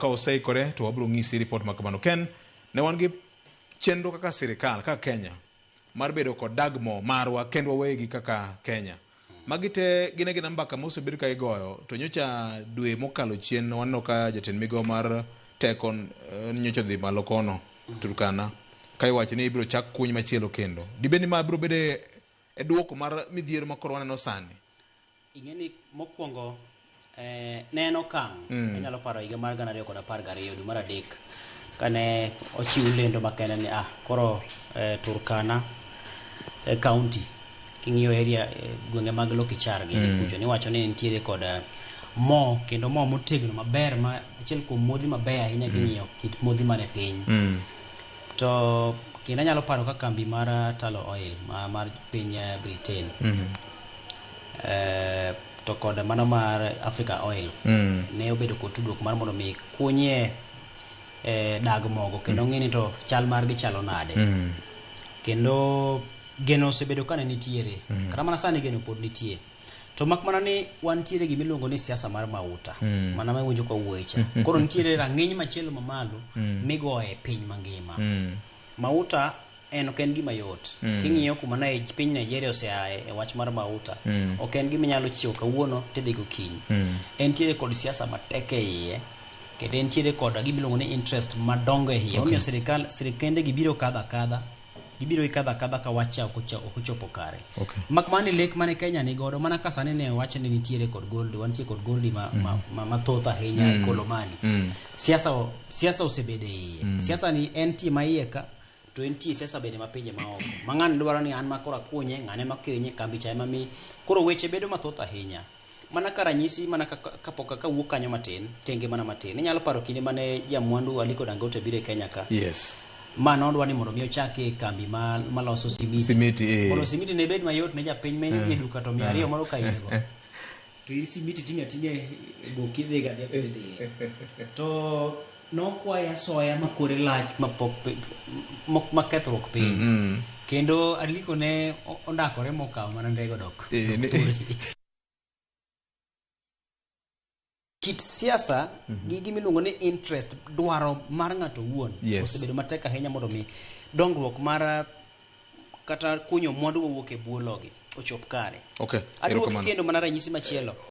ka oseikore to wabiro ng'isi report ma kamano. Ken, ne wan gi chenro kaka sirikal kaka Kenya mar bedo kod dagmo marwa kendwa wegi kaka Kenya. Magi te gine mbaka mosebed ka igoyo to nyocha dwe mokalo chien wanno ka jatend migawo mar tekon nyocha dhi malo kono Turkana ka iwacho ni ibiro chak kuny machielo kendo. Dibeni ma biro bede e duoko mar midhiero ma koro waneno sani. Ing'eni mokwongo neno kang' anyalo paro higa mar 2012 dwe mar adek kane ochiw lendo makende ni koro Turkana county king'iyo area gwenge mag Lokichar gi kucho ni wacho ni nitiere kod mo kendo mo motegno maber ma achiel kuom modhi maber ahinya king'iyo kit modhi mane piny. To kendo anyalo paro ka kambi mar Talo Oil mar piny Britain to kod mano mar Africa Oil ne obedo kod tudruok mar mondo mi kunye dag mogo kendo ng'eni to chal margi chalo nade. Kendo geno osebedo kane nitiere kata mana sani geno pod nitie. To mak mana ni wantiere gimiluongo ni siasa mar mauta mana mawinjo ka wuocha. Koro nitiere rang'iny machielo mamalo migoye piny mangima. Mauta ok en gima yot. King'iyo kuma na piny Nigeria oseaye e wach mar mauta ok en gima nyalo chiwo kawuono tidhi gokinyi. Entiere kod siasa matek e iye kendo entiere kod gimiluongo ni interest madongo e iye. Omiyo sirikende gibiro kadha kadha ka wacha ok ochopo kare. Mak mani lek mane Kenya ni godo mana kasane ne wacho ni nitiere kod gold, wantie kod gold ma thoth ahinya e Kolomani. Siasa osebede iye. Siasa ni en tima iye ka to entie siasa bende mapinje maoko. Mang'an dwaro ni an makora kunye ng'ane makenye kambi cha mami koro weche bedo mathoth ahinya. Mana karanyisi mana kapok ka wuok kanyo matin tenge mana matin. Inyalo paro kinde mane jamwandu Aliko Dangote bire Kenya ka. Yes. Mano odwa ni mondo mi ochake kambi maloso simiti. Mondo simiti ne bed mayot ne japiny mene dhi duka to 200 moro ka yego. To iri simiti tinga goki dhega dhia. To nokwaya soya makore lach makethruok piny. Kendo Aliko ne ondakore mokawo mana ndego dok. Kit siasa gigi miluongo ni interest dwaro mar ng'ato wuon osebedo matek ahinya mondo mi dongruok mar kata kunyo mwandu mowuok e bwo logi ochop kare. Adwoko kendo mana ranyisi machielo.